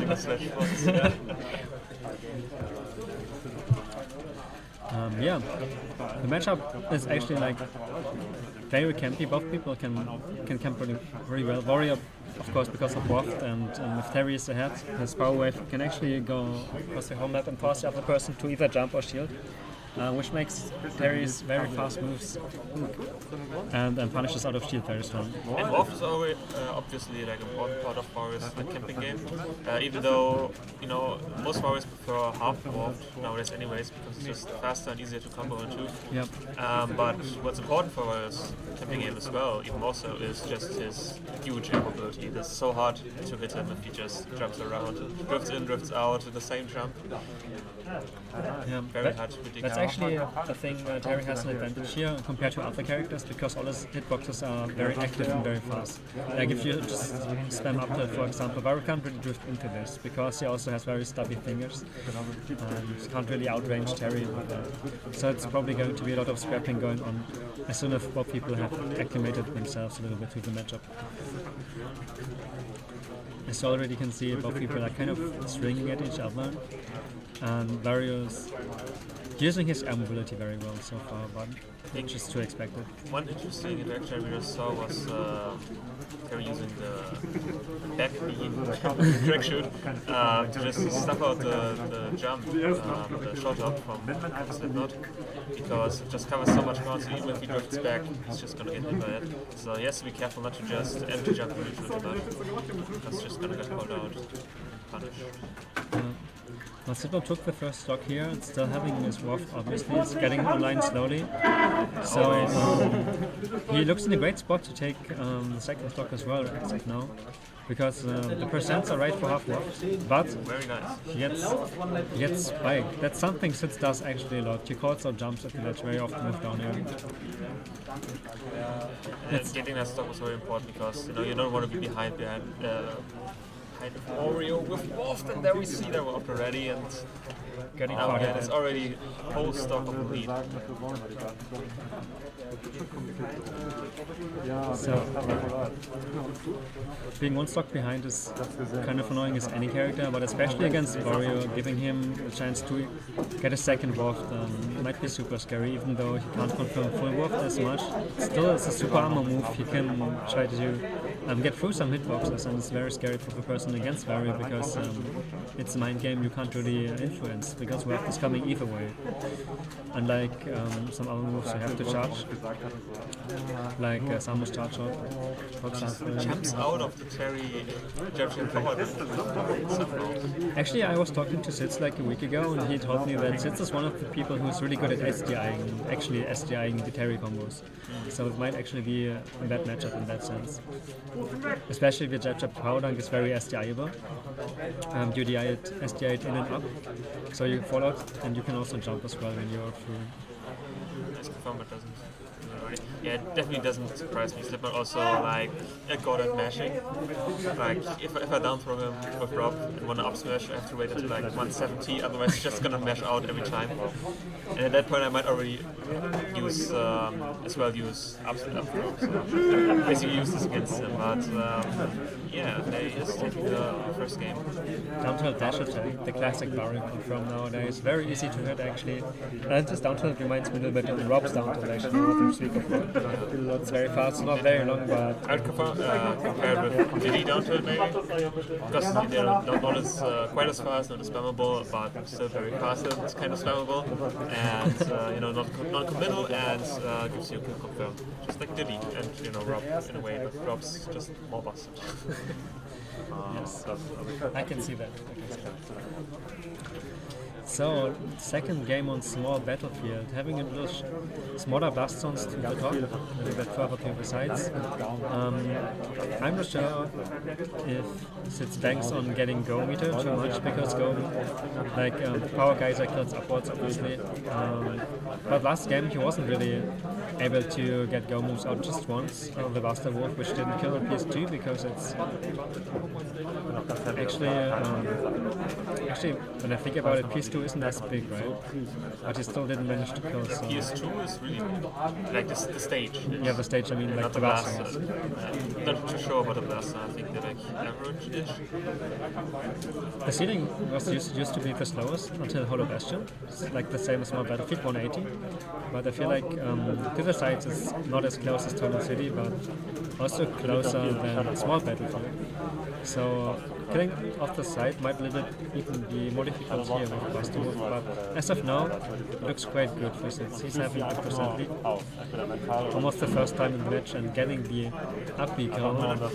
the Smash ones. Yeah. Yeah, the matchup is actually like very campy. Both people can camp very well. Wario, of course, because of Waft, and if Terry is ahead, his power wave can actually go across the whole map and force the other person to either jump or shield. Which makes Terry's very fast moves and punishes out of shield very strong. And Waft is always obviously like an important part of Wario's camping game. Even though most Warriors prefer half Waft nowadays, anyways, because it's just faster and easier to combo into. Yep. But what's important for Wario's camping game as well, even more so, is just his huge jump ability. It's so hard to hit him if he just jumps around, drifts in, drifts out in the same jump. Yeah, very hard to predict. That's actually a thing Terry has an advantage here compared to other characters, because all his hitboxes are very active and very fast. Like if you just spam up to, for example, Wario can't really drift into this because he also has very stubby fingers and can't really outrange Terry with that. So it's probably going to be a lot of scrapping going on as soon as both people have acclimated themselves a little bit to the matchup. As you already can see, both people are kind of swinging at each other, and Wario's using his air mobility very well so far, but which is to expect it. One interesting interaction we just saw was they were using the back beam track shoot to just stuff out the jump, the short hop from Slipknot, because it just covers so much ground, so even if he drifts back, he's just going to get hit by it. So he has to be careful not to just empty jump really shoot him out, because it's just going to get called out, punished. Well, Slipknot took the first stock here, it's still having his waft, obviously, it's getting online slowly. So he looks in a great spot to take the second stock as well, right now, because the percents are right for half waft, but very nice. He gets spiked. That's something Sitz does actually a lot. He calls out jumps at the ledge very often with down air. Getting that stock was very important because you don't want to be behind Wario with Waft, and there we see that Waft already, and getting out again. It's already whole stock of the lead. So, being one stock behind is kind of annoying as any character, but especially against Wario, giving him a chance to get a second Waft might be super scary, even though he can't confirm full Waft as much. Still, it's a super armor move. He can try to get through some hitboxes, and it's very scary for the person against Wario because it's a mind game you can't really influence, because Waft is coming either way. Unlike some other moves you have to charge, like Samus charge out, for example. Jumps out of the Terry Jump forward. Actually, I was talking to Sitz like a week ago, and he told me that Sitz is one of the people who's really good at SDIing the Terry combos. So it might actually be a bad matchup in that sense. Especially the jab power dunk is very SDIable. You SDI it in and up, so you fall out, and you can also jump as well when you're through. Let's confirm it doesn't. Yeah, it definitely doesn't surprise me. Slipknot also like good at mashing. Like if I down throw him with Rob and want to up smash, I have to wait until like 170, otherwise he's just gonna mash out every time. And at that point I might already use use up throw. So basically use this against him. But yeah, they is taking the first game. Down tilt dash attack, the classic Wario confirm nowadays. Very easy to hit actually. And this down tilt reminds me a little bit of Rob's down tilt actually, what we speak of. It's very fast, not very long, but I'd compare it with Diddy down tilt maybe, because they're not as quite as fast, not as spammable, but still very fast and it's kind of spammable, and not non-committal, and gives you a kill confirm, just like Diddy and Rob in a way, but Rob's just more busted. Yes, I can see that. So, second game on small battlefield, having a little smaller blast zones to the top, a little bit further to the sides. I'm not sure if Sitz banks on getting Go meter too much, because Go, power geyser kills upwards obviously. But last game he wasn't really able to get Go moves out just once, the Buster Wolf, which didn't kill on PS2 because it's actually when I think about it, PS2 PS2 isn't as big, right? But he still didn't manage to kill. So. PS2 is really like the stage. Yeah, the stage. I mean, like Not the the blaster. blaster. Not too sure about the blaster. I think they're like average-ish. The ceiling was used to be the slowest until Hollow Bastion. It's like the same as my Battlefield 180. But I feel like to the sides is not as close as Tunnel City, but also closer than Small Battlefield. So killing off the side might a little bit even be more difficult here with Buster Move, but as of now, it looks quite good for Sitz. He's having a percent lead. Almost the first time in the match and getting the up B kill.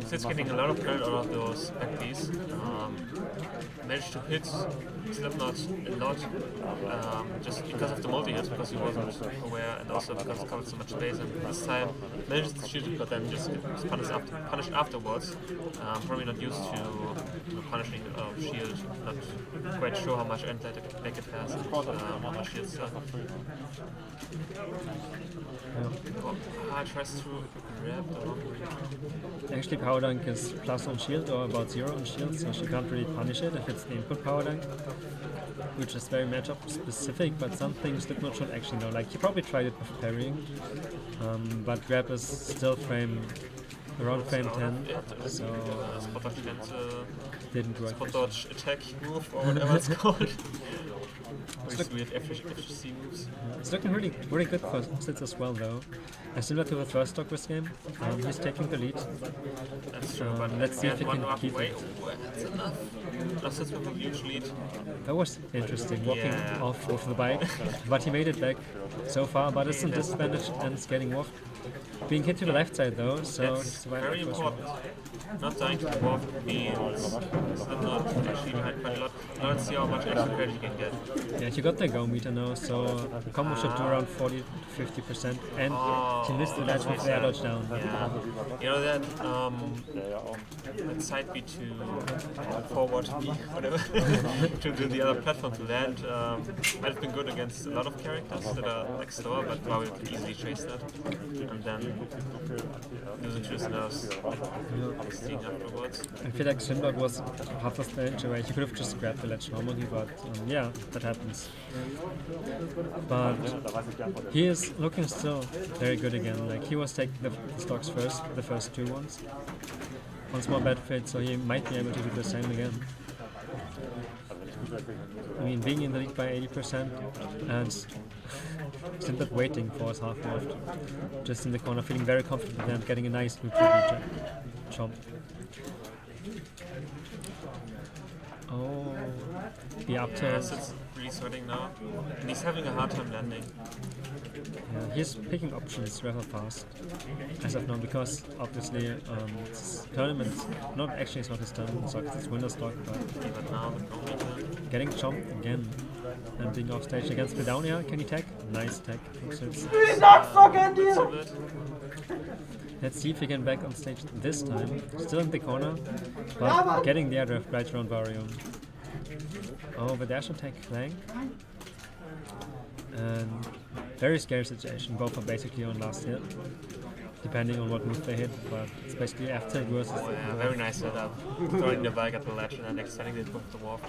Sitz getting a lot of credit out of those back Bs. Managed to hit Slipknot a lot just because of the multi-hit, because he wasn't aware, and also because it covered so much space, and this time managed to shoot it but then just gets punished afterwards. Probably not used to punishing shield, not quite sure how much end that it has, how much shield stuff. Tries to grab the long range. Actually, Power Dunk is plus on shield or about 0 on shield, so she can't really punish it if it's the input Power Dunk, which is very matchup specific, but some things Slipknot should actually know. Like, he probably tried it with parrying, but grab is still around frame 10, so spot dodge didn't work. Spot dodge attack move or whatever it's called. With weird FHC moves. It's looking really good for Sitz as well, though. Similar to the first stock this game, he's taking the lead. That's true, but let's see if he can keep it. That's enough. Now Sitz with a huge lead. That was interesting, walking off with the bike, but he made it back so far, but it's a disadvantage and it's getting off. Being hit to the left side though, so that's very important. Not dying to the wall means Slipknot actually behind quite a lot. Now let's see how much extra credit you can get. Yeah, you got the go meter now, so the combo should do around 40 to 50%, and he missed the ledge with the air dodge down. Yeah, you know that side B to forward B, whatever, to do the other platform to land might have been good against a lot of characters that are like slower, but Wario can easily chase that, and then using two snares afterwards. I feel like Shinbot was half a stage away. He could have just grabbed the ledge normally, but yeah, that happens. But he is looking still very good again. Like, he was taking the stocks first, the first two ones. Once more Battlefield, so he might be able to do the same again. I mean, being in the lead by 80% and still not waiting for his half left. Just in the corner, feeling very confident and getting a nice neutral jump. Oh, the up tilt. It's really sweating now, and he's having a hard time landing. Yeah, he's picking options rather fast as of now, because obviously it's tournament, not actually it's not his tournament stock, it's winner stock, But now the getting jumped again and being off stage against Bedownia. Can he tag? Nice tag. Let's see if he can back on stage this time. Still in the corner, but getting the air drift right around Wario. Oh, the dash attack flank. And very scary situation. Both are basically on last hit, depending on what move they hit, but it's basically F tilt versus. Oh, yeah, very nice setup. Throwing the bike at the ledge and then extending it with the warp.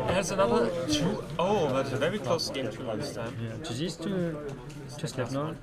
There's another 2-0, but a very close game 2 this time. Yeah, GG's to Slipknot.